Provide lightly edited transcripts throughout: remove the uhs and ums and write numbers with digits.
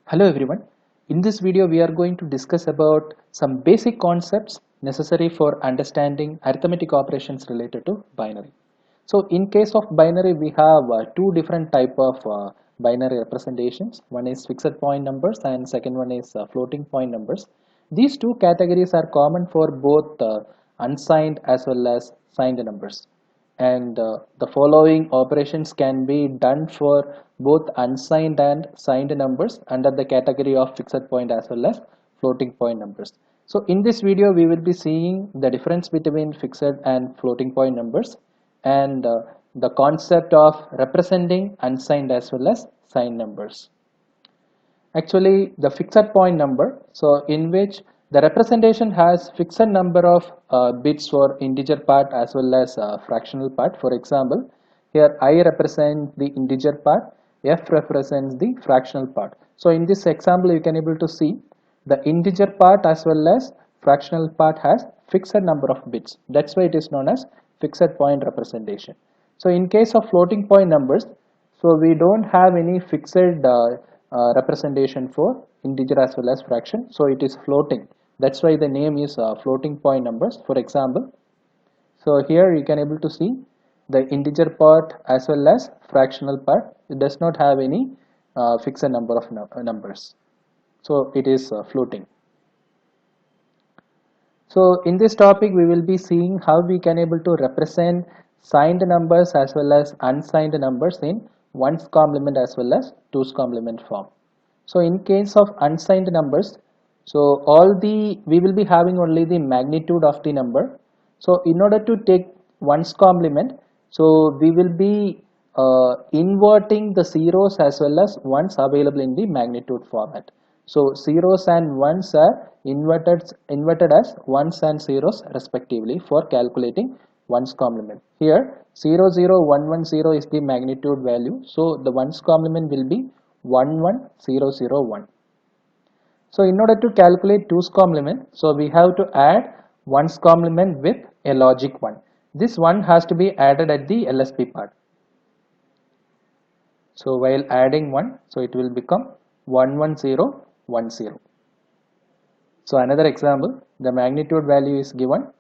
Hello everyone. In this video we are going to discuss about some basic concepts necessary for understanding arithmetic operations related to binary. So in case of binary we have two different type of binary representations. One is fixed point numbers and second one is floating point numbers. These two categories are common for both unsigned as well as signed numbers, and the following operations can be done for both unsigned and signed numbers under the category of fixed point as well as floating point numbers. So in this video we will be seeing the difference between fixed and floating point numbers, and the concept of representing unsigned as well as signed numbers. Actually the fixed point number, so in which the representation has fixed number of bits for integer part as well as fractional part. For example, here I represent the integer part, f represents the fractional part. So in this example you can able to see the integer part as well as fractional part has fixed number of bits. That's why it is known as fixed point representation. So in case of floating point numbers, so we don't have any fixed representation for integer as well as fraction. So it is floating. That's why the name is floating point numbers. For example, so here you can able to see the integer part as well as fractional part. It does not have any fixed number of numbers. So it is floating. So in this topic we will be seeing how we can able to represent signed numbers as well as unsigned numbers in ones complement as well as twos complement form. So in case of unsigned numbers, so we will be having only the magnitude of the number. So in order to take ones complement, so we will be inverting the zeros as well as ones available in the magnitude format. So zeros and ones are inverted as ones and zeros respectively for calculating ones complement. Here 00110 is the magnitude value, so the ones complement will be 11001. So in order to calculate twos complement, so we have to add ones complement with a logic 1. This one has to be added at the LSB part. So while adding 1, so it will become 11010. So another example, the magnitude value is given.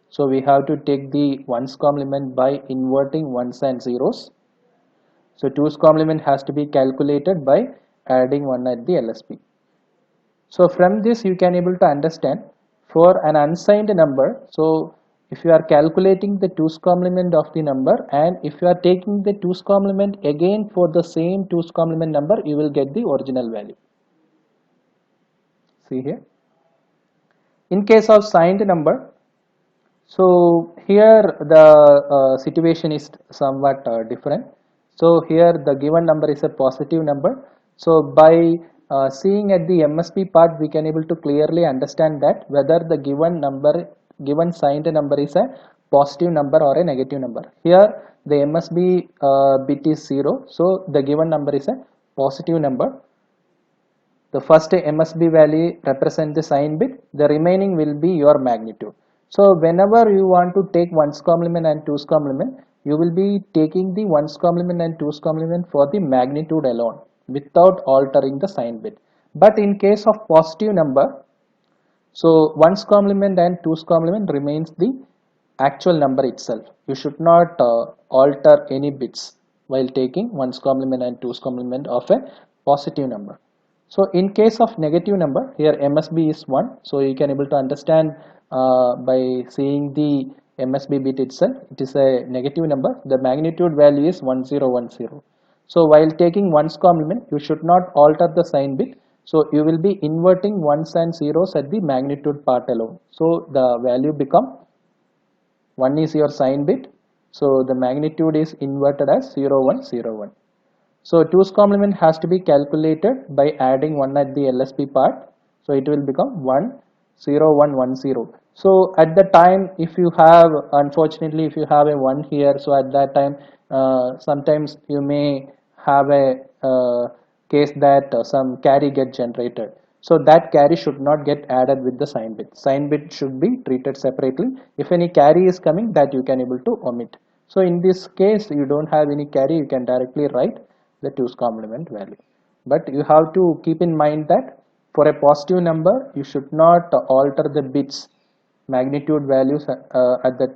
So we have to take the ones complement by inverting ones and zeros. So twos complement has to be calculated by adding 1 at the LSB. So from this you can able to understand for an unsigned number, so if you are calculating the twos complement of the number and if you are taking the twos complement again for the same twos complement number, you will get the original value. See here. In case of signed number, so here the situation is somewhat different. So here the given number is a positive number. So by seeing at the MSB part, we can able to clearly understand that whether the given signed number is a positive number or a negative number. Here the MSB bit is 0, so the given number is a positive number. The first MSB value represents the sign bit, the remaining will be your magnitude. So whenever you want to take ones complement and twos complement, you will be taking the ones complement and twos complement for the magnitude alone without altering the sign bit. But in case of positive number, so ones complement and twos complement remains the actual number itself. You should not alter any bits while taking ones complement and twos complement of a positive number. So in case of negative number, here MSB is 1. So you can able to understand by seeing the MSB bit itself. It is a negative number. The magnitude value is 1010. So while taking ones complement, you should not alter the sign bit. So you will be inverting ones and zeros at the magnitude part alone. So the value become 1 is your sign bit. So the magnitude is inverted as 0101. So twos complement has to be calculated by adding 1 at the LSB part. So it will become 10110. So at the time, if you have, unfortunately, if you have a 1 here, so at that time, sometimes you may have a case that some carry get generated. So that carry should not get added with the sign bit. Sign bit should be treated separately. If any carry is coming, that you can able to omit. So in this case, you don't have any carry, you can directly write the twos complement value. but you have to keep in mind that for a positive number you should not alter the bits magnitude values at that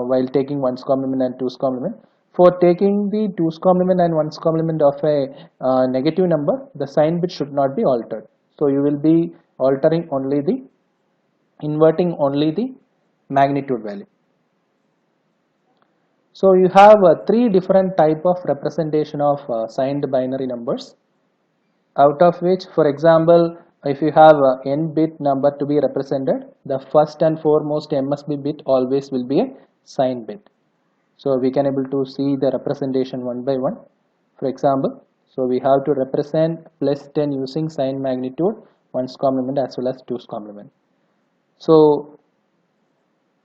while taking ones complement and twos complement. For taking the twos complement and ones complement of a negative number, the sign bit should not be altered. So you will be altering only the inverting only the magnitude value. So you have three different type of representation of signed binary numbers, out of which, for example, if you have n bit number to be represented, the first and foremost MSB bit always will be a sign bit. So we can able to see the representation one by one. For example, so we have to represent plus 10 using sign magnitude, ones complement as well as twos complement. So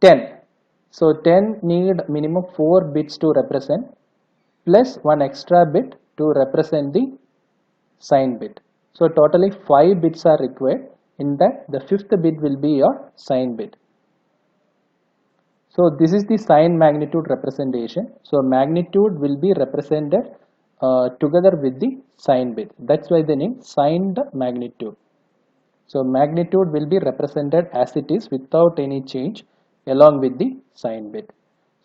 10. So 10 need minimum 4 bits to represent plus one extra bit to represent the sign bit. So totally 5 bits are required. In that, the fifth bit will be your sign bit. So this is the sign magnitude representation. So magnitude will be represented together with the sign bit. That's why the name signed magnitude. So magnitude will be represented as it is without any change along with the sign bit.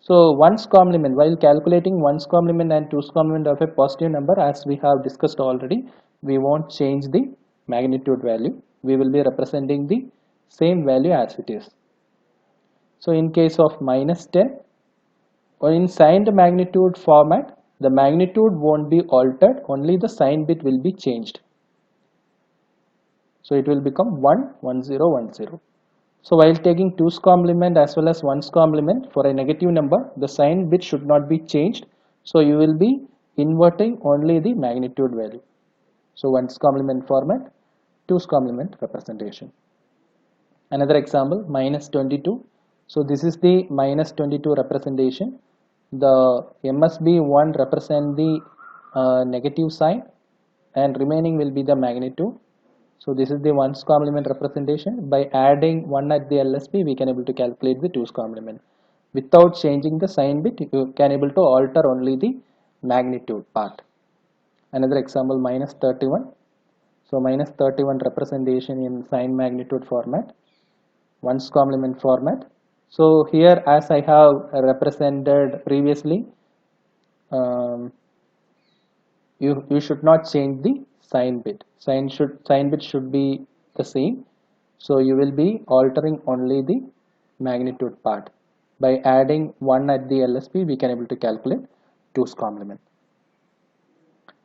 So ones complement, while calculating ones complement and twos complement of a positive number, as we have discussed already, we won't change the magnitude value. We will be representing the same value as it is. So in case of minus 10, or in signed magnitude format, the magnitude won't be altered, only the sign bit will be changed. So it will become 1, 1, 0, 1, 0. So while taking twos complement as well as ones complement for a negative number, the sign bit should not be changed. So you will be inverting only the magnitude value. So ones complement format, twos complement representation. Another example, minus 22. So this is the minus 22 representation. The MSB1 represent the negative sign and remaining will be the magnitude. So this is the ones complement representation. By adding 1 at the LSB, we can able to calculate the twos complement. Without changing the sign bit, you can able to alter only the magnitude part. Another example, minus 31. So minus 31 representation in sign magnitude format, ones complement format. So here, as I have represented previously, you should not change the sign bit. Sign bit should be the same. So you will be altering only the magnitude part. By adding 1 at the LSB, we can able to calculate twos complement.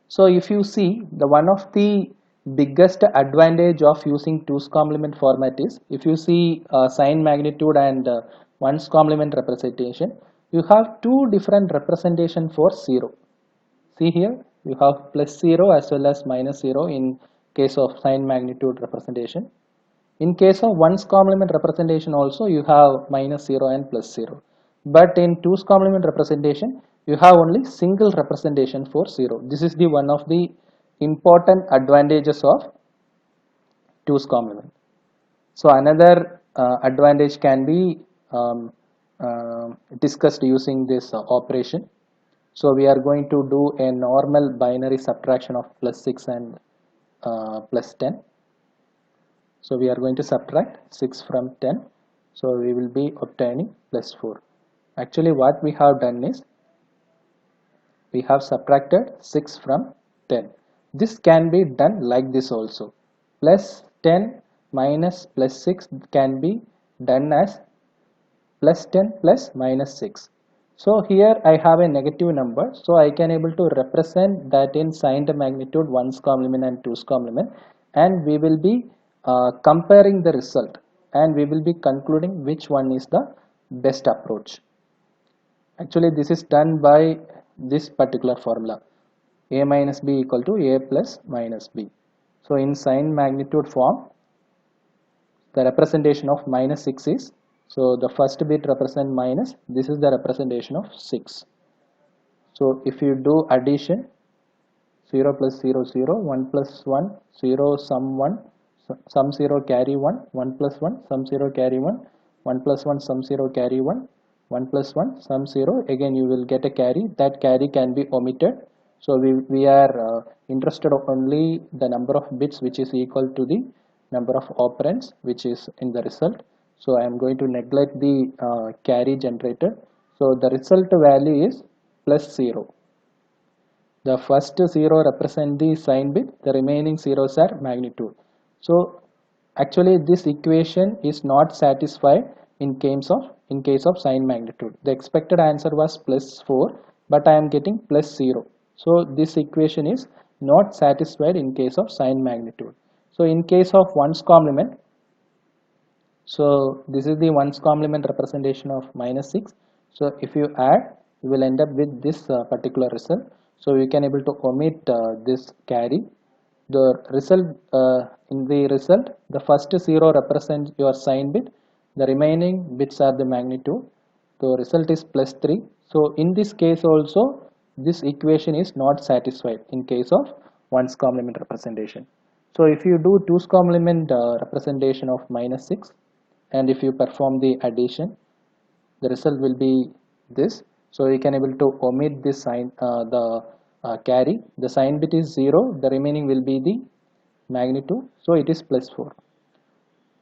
So if you see, the one of the biggest advantage of using twos complement format is, if you see sign magnitude and ones complement representation, you have two different representation for 0. See here, you have plus 0 as well as minus 0 in case of sign magnitude representation. In case of ones complement representation also, you have minus 0 and plus 0. But in twos complement representation, you have only single representation for 0. This is the one of the important advantages of twos complement. So another advantage can be discussed using this operation. So we are going to do a normal binary subtraction of plus 6 and plus 10. So we are going to subtract 6 from 10. So we will be obtaining plus 4. Actually what we have done is, we have subtracted 6 from 10. This can be done like this also. Plus 10 minus plus 6 can be done as plus 10 plus minus 6. So here I have a negative number, so I can able to represent that in signed magnitude ones complement and twos complement, and we will be comparing the result and we will be concluding which one is the best approach. Actually this is done by this particular formula, a minus b equal to a plus minus b. So in sign magnitude form, the representation of minus 6 is, so the first bit represent minus, this is the representation of 6. So if you do addition, 0 plus 0 0, 1 plus 1, 0 sum 1, sum 0 carry 1, 1 plus 1 sum 0 carry 1, 1 plus 1 sum 0 carry 1, 1 plus 1 sum 0, again you will get a carry. That carry can be omitted. So we are interested only the number of bits which is equal to the number of operands which is in the result. So I am going to neglect the carry generated. So the result value is plus 0. The first 0 represent the sign bit, the remaining zeros are magnitude. So actually this equation is not satisfied in case of sign magnitude. The expected answer was plus 4, but I am getting plus 0. So this equation is not satisfied in case of sign magnitude. So in case of ones complement, so this is the ones complement representation of minus 6. So if you add, you will end up with this particular result. So you can able to omit this carry. The result in the result, the first 0 represents your sign bit. The remaining bits are the magnitude. The result is plus 3. So in this case also, this equation is not satisfied in case of ones complement representation. So if you do 2's complement representation of minus 6, and if you perform the addition, the result will be this. So you can able to omit this sign, the carry. The sign bit is 0, the remaining will be the magnitude, so it is plus 4.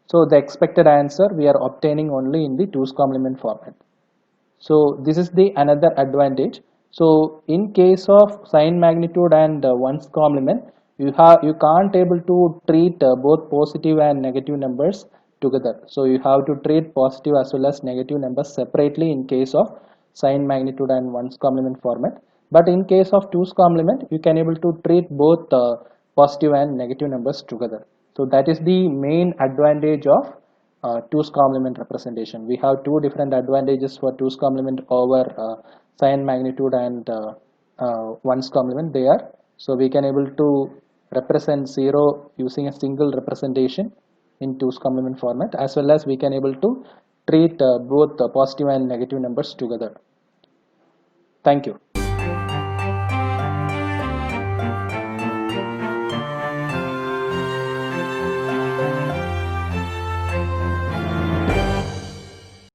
So the expected answer we are obtaining only in the 2's complement format. So this is the another advantage. So in case of sign magnitude and ones complement, you can't able to treat both positive and negative numbers together. So you have to treat positive as well as negative numbers separately in case of sign magnitude and ones complement format. But in case of 2's complement, you can able to treat both positive and negative numbers together. So that is the main advantage of 2's complement representation. We have two different advantages for 2's complement over sign magnitude and 1's complement there. So we can able to represent 0 using a single representation in 2's complement format, as well as we can able to treat both positive and negative numbers together. Thank you.